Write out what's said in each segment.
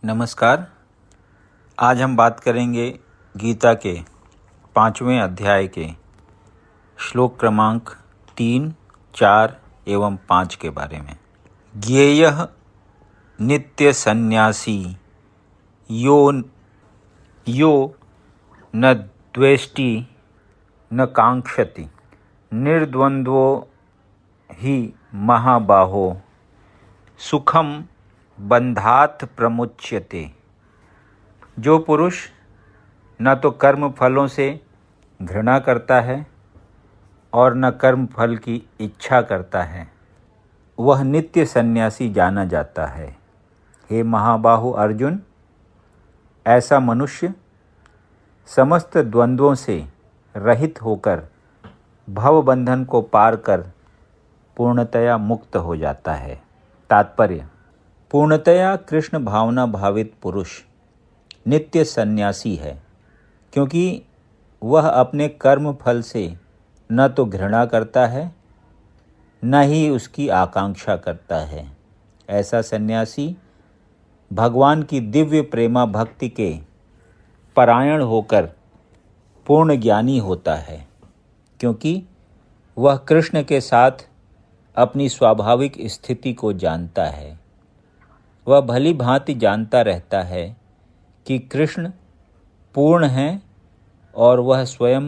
नमस्कार। आज हम बात करेंगे गीता के 5वें अध्याय के श्लोक क्रमांक 3, 4 एवं 5 के बारे में। ज्ञेयः नित्य सन्यासी यो न द्वेष्टि न कांक्षति निर्द्वंद्वो हि महाबाहो सुखम बंधात प्रमुच्यते। जो पुरुष न तो कर्म फलों से घृणा करता है और न कर्म फल की इच्छा करता है, वह नित्य सन्यासी जाना जाता है। हे महाबाहु अर्जुन, ऐसा मनुष्य समस्त द्वंद्वों से रहित होकर भवबंधन को पार कर पूर्णतया मुक्त हो जाता है। तात्पर्य: पूर्णतया कृष्ण भावना भावित पुरुष नित्य सन्यासी है, क्योंकि वह अपने कर्म फल से न तो घृणा करता है न ही उसकी आकांक्षा करता है। ऐसा सन्यासी भगवान की दिव्य प्रेमा भक्ति के परायण होकर पूर्ण ज्ञानी होता है, क्योंकि वह कृष्ण के साथ अपनी स्वाभाविक स्थिति को जानता है। वह भली भांति जानता रहता है कि कृष्ण पूर्ण है और वह स्वयं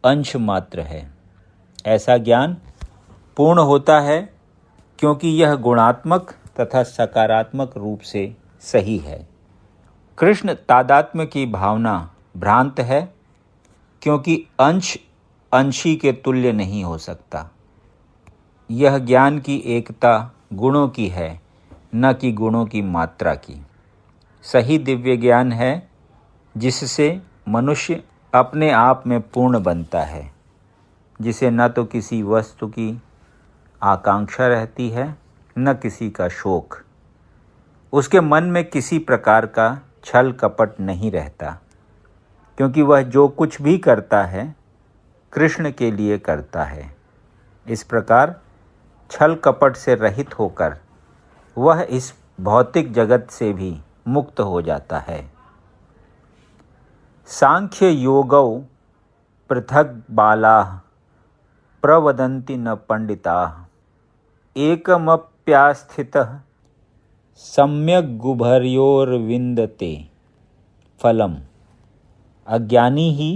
अंश मात्र है। ऐसा ज्ञान पूर्ण होता है क्योंकि यह गुणात्मक तथा सकारात्मक रूप से सही है। कृष्ण तादात्म्य की भावना भ्रांत है, क्योंकि अंश अंशी के तुल्य नहीं हो सकता। यह ज्ञान की एकता गुणों की है, न कि गुणों की मात्रा की। सही दिव्य ज्ञान है जिससे मनुष्य अपने आप में पूर्ण बनता है, जिसे न तो किसी वस्तु की आकांक्षा रहती है न किसी का शोक। उसके मन में किसी प्रकार का छल कपट नहीं रहता, क्योंकि वह जो कुछ भी करता है कृष्ण के लिए करता है। इस प्रकार छल कपट से रहित होकर वह इस भौतिक जगत से भी मुक्त हो जाता है। सांख्य योगौ पृथक बालाः प्रवदन्ति न पंडिताः एकमप्यास्थितः सम्यक् गुभर्योर्विन्दते फलम्। अज्ञानी ही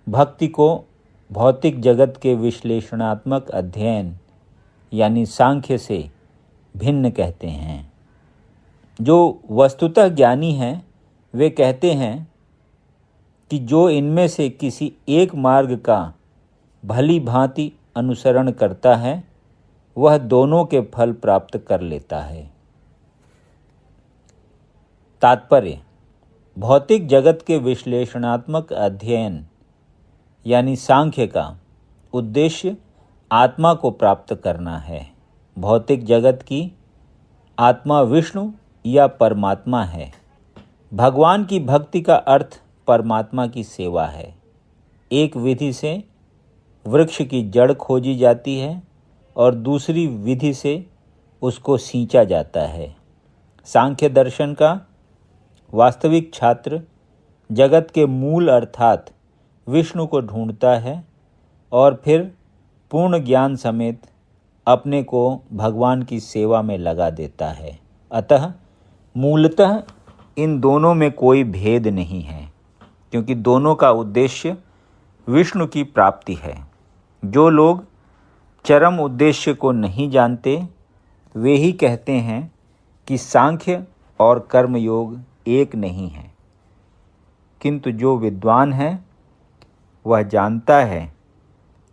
भक्ति को भौतिक जगत के विश्लेषणात्मक अध्ययन यानी सांख्य से भिन्न कहते हैं। जो वस्तुतः ज्ञानी हैं वे कहते हैं कि जो इनमें से किसी एक मार्ग का भली भांति अनुसरण करता है वह दोनों के फल प्राप्त कर लेता है। तात्पर्य: भौतिक जगत के विश्लेषणात्मक अध्ययन यानी सांख्य का उद्देश्य आत्मा को प्राप्त करना है। भौतिक जगत की आत्मा विष्णु या परमात्मा है। भगवान की भक्ति का अर्थ परमात्मा की सेवा है। एक विधि से वृक्ष की जड़ खोजी जाती है और दूसरी विधि से उसको सींचा जाता है। सांख्य दर्शन का वास्तविक छात्र जगत के मूल अर्थात विष्णु को ढूंढता है और फिर पूर्ण ज्ञान समेत अपने को भगवान की सेवा में लगा देता है। अतः मूलतः इन दोनों में कोई भेद नहीं है, क्योंकि दोनों का उद्देश्य विष्णु की प्राप्ति है। जो लोग चरम उद्देश्य को नहीं जानते वे ही कहते हैं कि सांख्य और कर्मयोग एक नहीं है, किंतु जो विद्वान है वह जानता है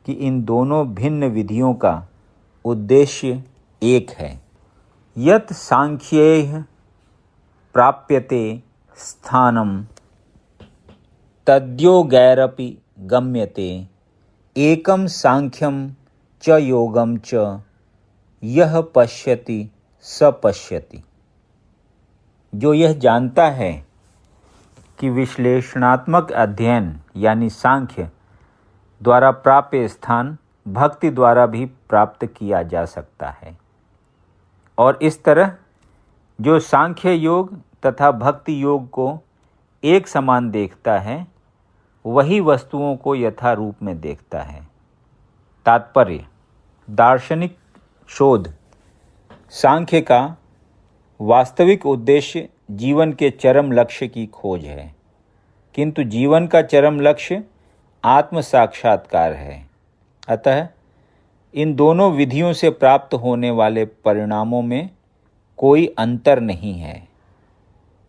कि इन दोनों भिन्न विधियों का उद्देश्य एक है। यत् सांख्यैः प्राप्यते स्थानं तद्योगैरपि गम्यते एकं सांख्यं च योगं च यह पश्यति स पश्यति। जो यह जानता है कि विश्लेषणात्मक अध्ययन यानी सांख्य द्वारा प्राप्य स्थान भक्ति द्वारा भी प्राप्त किया जा सकता है, और इस तरह जो सांख्य योग तथा भक्ति योग को एक समान देखता है, वही वस्तुओं को यथा रूप में देखता है। तात्पर्य: दार्शनिक शोध। सांख्य का वास्तविक उद्देश्य जीवन के चरम लक्ष्य की खोज है, किंतु जीवन का चरम लक्ष्य आत्म साक्षात्कार है। अतः इन दोनों विधियों से प्राप्त होने वाले परिणामों में कोई अंतर नहीं है।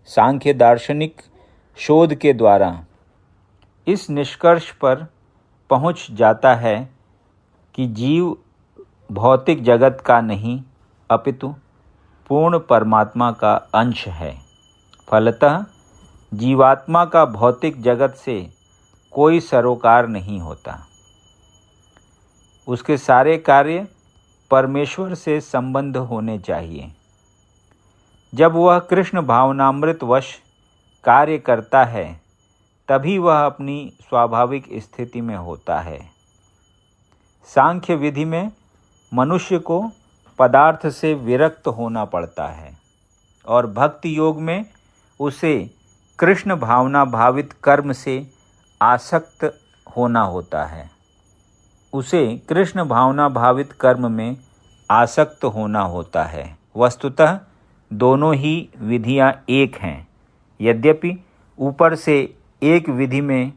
सांख्य दार्शनिक शोध के द्वारा इस निष्कर्ष पर पहुंच जाता है कि जीव भौतिक जगत का नहीं अपितु पूर्ण परमात्मा का अंश है। फलतः जीवात्मा का भौतिक जगत से कोई सरोकार नहीं होता। उसके सारे कार्य परमेश्वर से संबंध होने चाहिए। जब वह कृष्ण भावनामृत वश कार्य करता है, तभी वह अपनी स्वाभाविक स्थिति में होता है। सांख्य विधि में मनुष्य को पदार्थ से विरक्त होना पड़ता है और भक्ति योग में उसे कृष्ण भावना भावित कर्म से आसक्त होना होता है। उसे कृष्ण भावना भावित कर्म में आसक्त होना होता है। वस्तुतः दोनों ही विधियां एक हैं, यद्यपि ऊपर से एक विधि में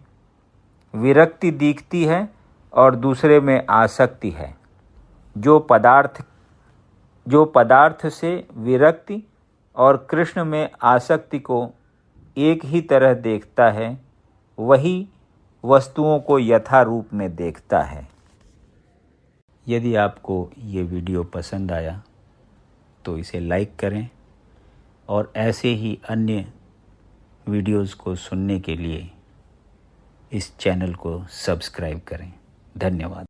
विरक्ति दिखती है और दूसरे में आसक्ति है। जो पदार्थ से विरक्ति और कृष्ण में आसक्ति को एक ही तरह देखता है, वही वस्तुओं को यथा रूप में देखता है। यदि आपको ये वीडियो पसंद आया तो इसे लाइक करें और ऐसे ही अन्य वीडियोस को सुनने के लिए इस चैनल को सब्सक्राइब करें। धन्यवाद।